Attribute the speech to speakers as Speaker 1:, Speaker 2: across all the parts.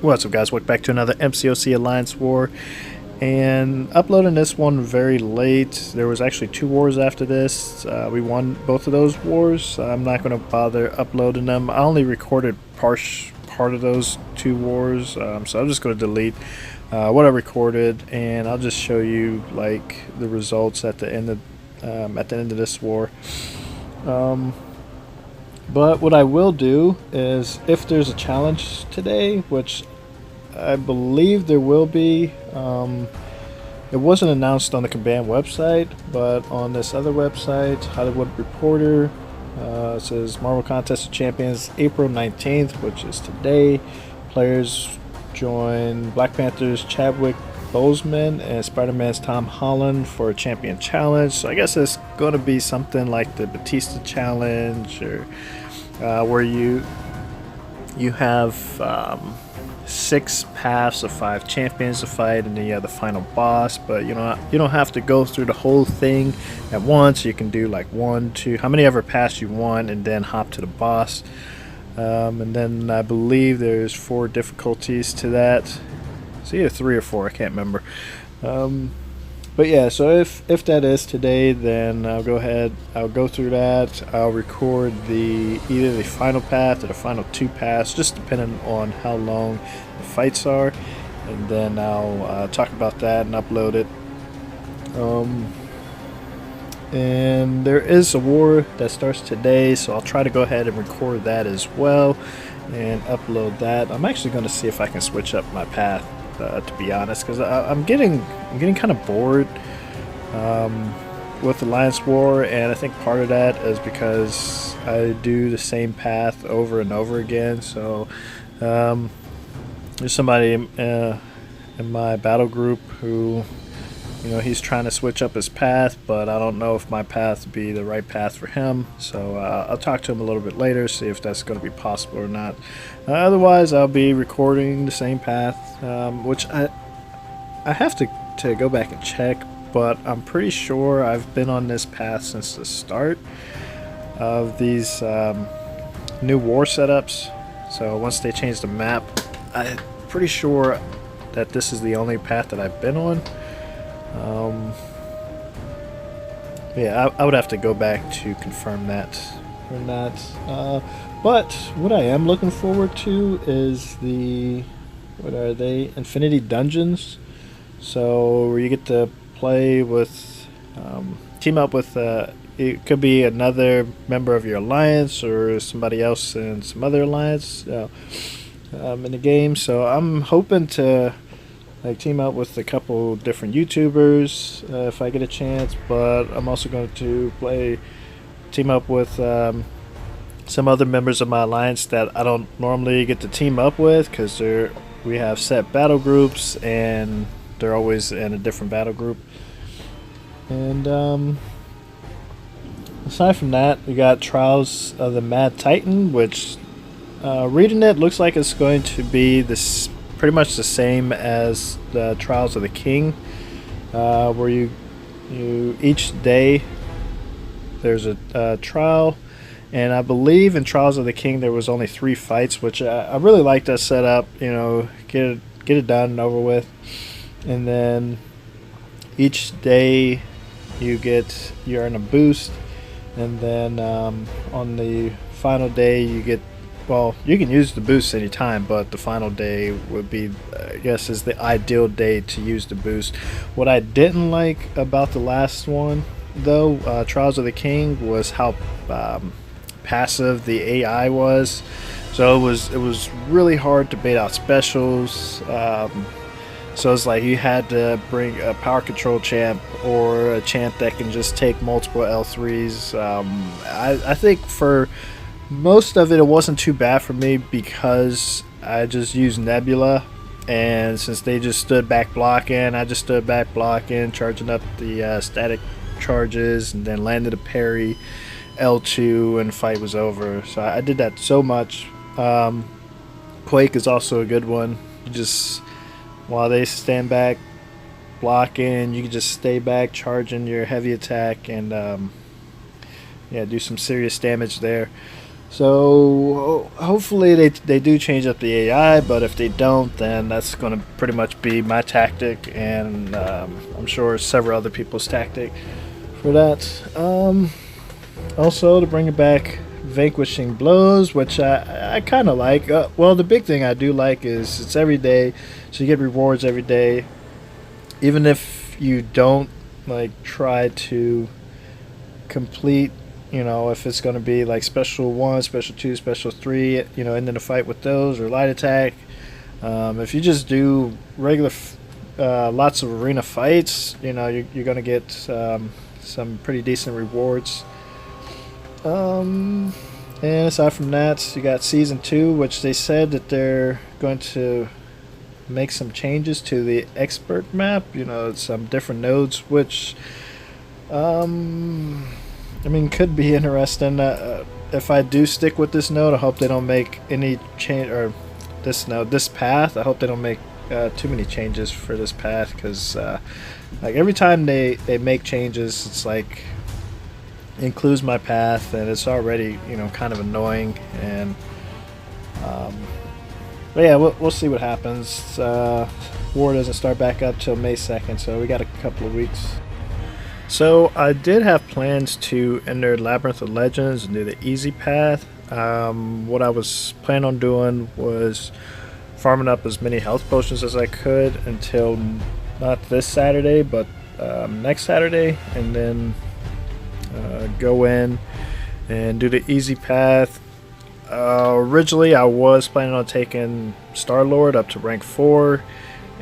Speaker 1: What's up, guys? Welcome back to another MCOC Alliance War. And uploading this one very late. There was actually 2 wars after this. We won both of those wars. I'm not going to bother uploading them. I only recorded part of those 2 wars, so I'm just going to delete what I recorded, and I'll just show you like the results at the end of this war. But what I will do is, if there's a challenge today, which I believe there will be, it wasn't announced on the command website, but on this other website, Hollywood Reporter, it says Marvel Contest of Champions April 19th, which is today. Players join Black Panther's Chadwick Boseman and Spider-Man's Tom Holland for a champion challenge. So I guess it's going to be something like the Batista challenge, or where you have 6 paths of 5 champions to fight, and then you have the final boss. But you don't have to go through the whole thing at once. You can do like 1, 2, how many ever paths you want, and then hop to the boss. And then I believe there's 4 difficulties to that. It's either 3 or 4, I can't remember. But yeah, so if that is today, then I'll go ahead, I'll go through that. I'll record either the final path or the final 2 paths, just depending on how long the fights are, and then I'll talk about that and upload it. And there is a war that starts today, so I'll try to go ahead and record that as well and upload that. I'm actually going to see if I can switch up my path, to be honest, because I'm getting kind of bored with Alliance War, and I think part of that is because I do the same path over and over again. So there's somebody in my battle group who, he's trying to switch up his path, but I don't know if my path would be the right path for him. So I'll talk to him a little bit later, see if that's going to be possible or not. Otherwise, I'll be recording the same path, which I have to go back and check, but I'm pretty sure I've been on this path since the start of these new war setups. So once they change the map, I'm pretty sure that this is the only path that I've been on. Yeah, I would have to go back to confirm that or not. But what I am looking forward to is what are they? Infinity Dungeons. So where you get to play with, team up with, it could be another member of your alliance or somebody else in some other alliance in the game. So I'm hoping to team up with a couple different YouTubers if I get a chance, but I'm also going to team up with some other members of my alliance that I don't normally get to team up with, because we have set battle groups and they're always in a different battle group. And aside from that, we got Trials of the Mad Titan, which reading it looks like it's going to be pretty much the same as the Trials of the King, where you each day there's a trial, and I believe in Trials of the King there was only 3 fights, which I really like that setup. Get it done and over with, and then each day you earn a boost, and then on the final day you get. Well, you can use the boost anytime, but the final day would be, I guess, is the ideal day to use the boost. What I didn't like about the last one, though, Trials of the King, was how passive the AI was. So it was really hard to bait out specials. So it's like you had to bring a power control champ or a champ that can just take multiple L3s. I think for most of it wasn't too bad for me, because I just used Nebula, and since they just stood back blocking, I just stood back blocking, charging up the static charges, and then landed a parry L2, and fight was over. So I did that so much. Quake is also a good one. While they stand back blocking, you can just stay back charging your heavy attack, and yeah, do some serious damage there. So hopefully they do change up the AI, but if they don't, then that's going to pretty much be my tactic, and I'm sure several other people's tactic for that. Also, to bring it back, vanquishing blows, which I kind of like. Well, the big thing I do like is it's every day, so you get rewards every day, even if you don't like try to complete, if it's going to be like special 1, special 2, special 3, ending the fight with those, or light attack. If you just do regular lots of arena fights, you're going to get some pretty decent rewards. And aside from that, you got season 2, which they said that they're going to make some changes to the expert map, some different nodes, which could be interesting. If I do stick with this node, I hope they don't make any change, or this path. I hope they don't make too many changes for this path, because like every time they make changes, it's like includes my path, and it's already kind of annoying. And but yeah, we'll see what happens. War doesn't start back up till May 2nd, so we got a couple of weeks. So I did have plans to enter Labyrinth of Legends and do the easy path. What I was planning on doing was farming up as many health potions as I could until not this Saturday, but next Saturday, and then go in and do the easy path. Originally, I was planning on taking Star-Lord up to rank 4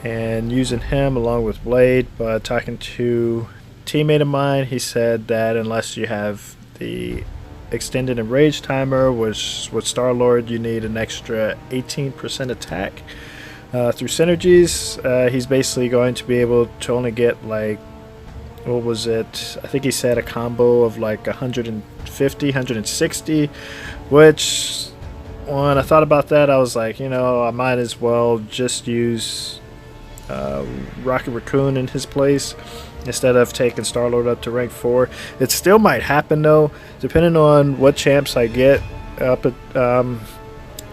Speaker 1: and using him along with Blade, but talking to teammate of mine, he said that unless you have the extended enrage timer, which with Star-Lord you need an extra 18% attack through synergies, he's basically going to be able to only get like, what was it, I think he said a combo of like 150, 160, which when I thought about that, I was like, I might as well just use Rocket Raccoon in his place instead of taking Star-Lord up to rank 4. It still might happen though, depending on what champs I get up at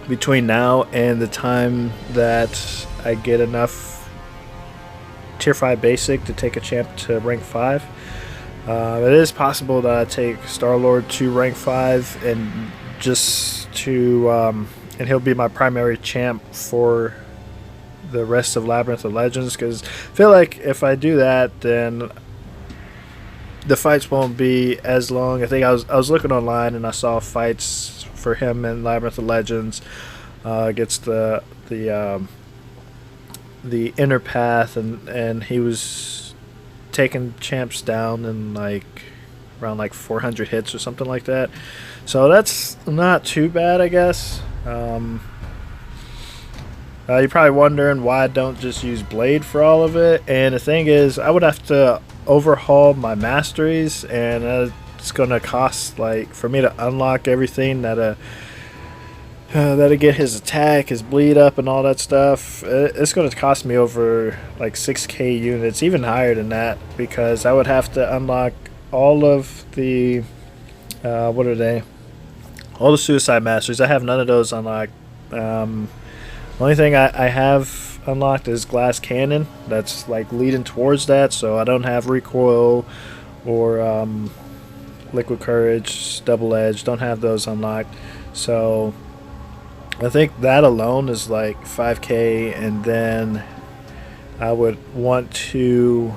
Speaker 1: between now and the time that I get enough tier 5 basic to take a champ to rank 5. It is possible that I take Star-Lord to rank 5 and just to and he'll be my primary champ for the rest of Labyrinth of Legends, because I feel like if I do that, then the fights won't be as long. I think I was looking online and I saw fights for him in Labyrinth of Legends against the inner path, and he was taking champs down in like around like 400 hits or something like that. So that's not too bad, I guess. You're probably wondering why I don't just use Blade for all of it, and the thing is, I would have to overhaul my masteries, and it's gonna cost, like, for me to unlock everything that'll get his attack, his bleed up, and all that stuff. It's gonna cost me over like 6k units, even higher than that, because I would have to unlock all of the what are they? All the suicide masteries. I have none of those unlocked. The only thing I have unlocked is Glass Cannon. That's like leading towards that, so I don't have Recoil or Liquid Courage, Double Edge. Don't have those unlocked. So I think that alone is like 5k, and then I would want to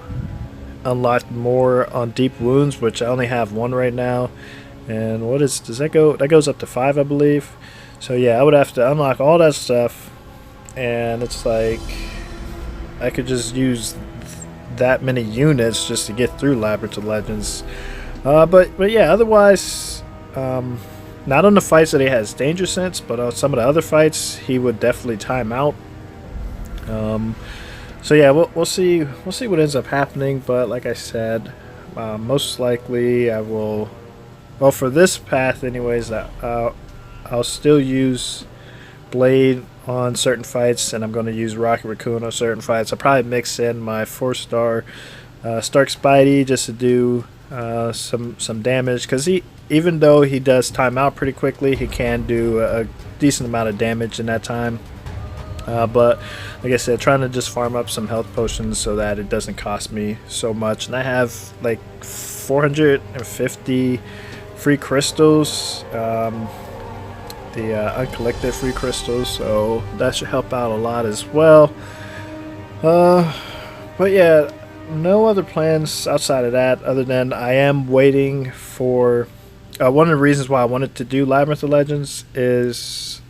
Speaker 1: unlock more on Deep Wounds, which I only have 1 right now. And does that go? That goes up to 5, I believe. So yeah, I would have to unlock all that stuff. And it's like I could just use that many units just to get through Labyrinth of Legends. But yeah, otherwise, not on the fights that he has danger sense, but on some of the other fights he would definitely time out. So yeah, we'll see what ends up happening. But like I said, most likely I will. Well, for this path, anyways, I'll still use Blade on certain fights, and I'm going to use Rocket Raccoon on certain fights. I'll probably mix in my 4-star Stark Spidey just to do some damage, because even though he does time out pretty quickly, he can do a decent amount of damage in that time. But like I said, trying to just farm up some health potions so that it doesn't cost me so much. And I have like 450 free crystals, the uncollected free crystals, so that should help out a lot as well. But yeah, no other plans outside of that, other than I am waiting for one of the reasons why I wanted to do Labyrinth of Legends is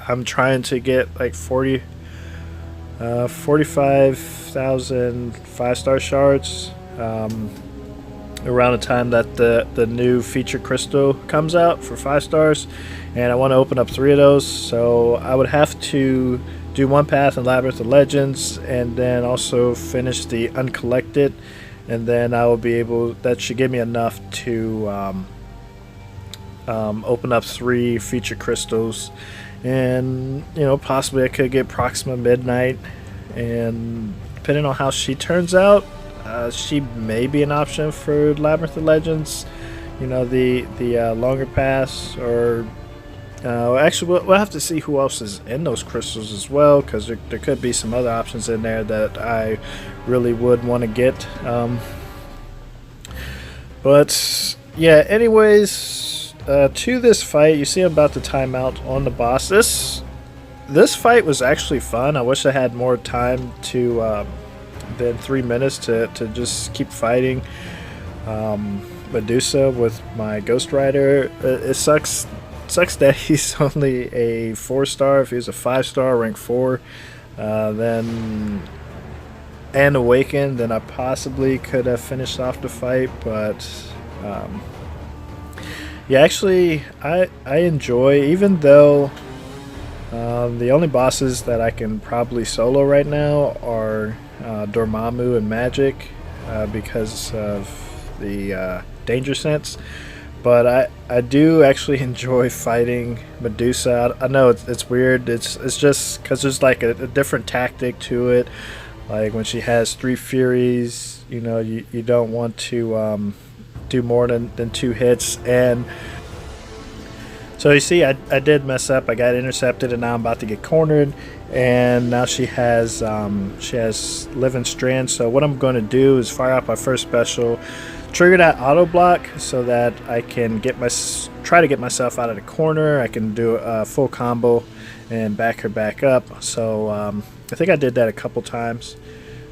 Speaker 1: I'm trying to get like 45,000 5-star shards around the time that the new feature crystal comes out for 5 stars, and I want to open up 3 of those. So I would have to do one path in Labyrinth of Legends and then also finish the uncollected, and then I will be able, that should give me enough to open up 3 feature crystals. And possibly I could get Proxima Midnight, and depending on how she turns out, she may be an option for Labyrinth of Legends, the longer pass, or actually we'll have to see who else is in those crystals as well, because there could be some other options in there that I really would want to get. But yeah, anyways, to this fight, you see I'm about to time out on the boss. This fight was actually fun. I wish I had more time to than 3 minutes to just keep fighting Medusa with my Ghost Rider. It sucks that he's only a 4-star. If he was a 5-star, rank 4, then and Awakened, then I possibly could have finished off the fight. But yeah, actually, I enjoy, even though the only bosses that I can probably solo right now are Dormammu and Magic, because of the danger sense. But I do actually enjoy fighting Medusa. I know it's weird. It's just because there's like a different tactic to it. Like when she has 3 Furies, you don't want to do more than 2 hits. And so you see, I did mess up. I got intercepted, and now I'm about to get cornered. And now she has Living Strand. So what I'm going to do is fire up my first special, trigger that auto block so that I can try to get myself out of the corner. I can do a full combo and back her back up. So I think I did that a couple times.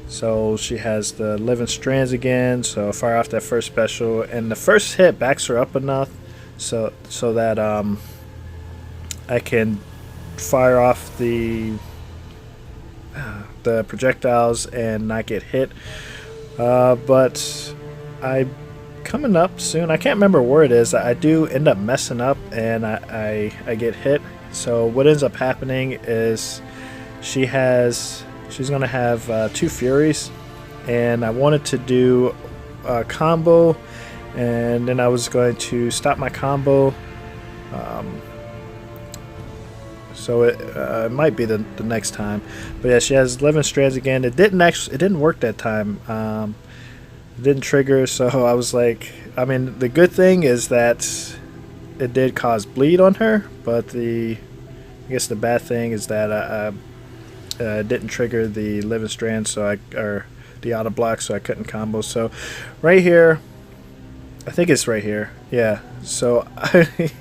Speaker 1: So she has the Living Strands again. So fire off that first special, and the first hit backs her up enough so that I can fire off the projectiles and not get hit. But I coming up soon, I can't remember where it is, I do end up messing up and I get hit. So what ends up happening is she's gonna have 2 Furies, and I wanted to do a combo, and then I was going to stop my combo. So it might be the next time. But yeah, she has 11 strands again. It didn't work that time. It didn't trigger, so I was like, I mean, the good thing is that it did cause bleed on her, but I guess the bad thing is that I didn't trigger the Living Strand, or the auto block, so I couldn't combo. So right here, I think it's right here. Yeah. So I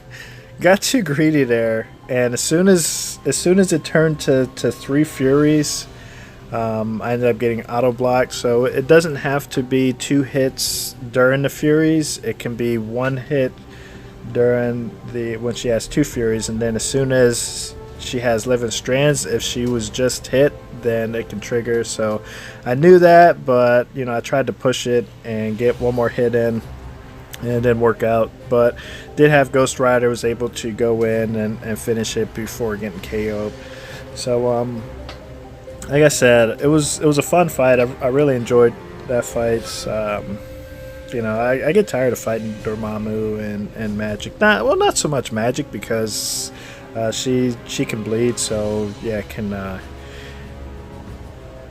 Speaker 1: got too greedy there, and as soon as it turned to 3 Furies, I ended up getting auto blocked. So it doesn't have to be 2 hits during the Furies. It can be 1 hit during when she has 2 Furies, and then as soon as she has Living Strands, if she was just hit, then it can trigger. So I knew that, but I tried to push it and get one more hit in, and it didn't work out. But did have Ghost Rider, was able to go in and finish it before getting KO'd. So like I said, it was a fun fight. I really enjoyed that fight. I get tired of fighting Dormammu and Magic. Not so much Magic, because she can bleed, so yeah, can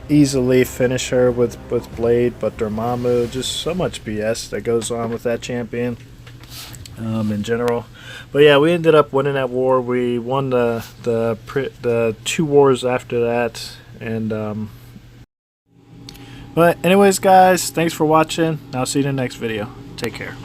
Speaker 1: easily finish her with Blade. But Dormammu, just so much BS that goes on with that champion. in general. But yeah, we ended up winning that war. We won the 2 wars after that, and but anyways, guys, thanks for watching. I'll see you in the next video. Take care.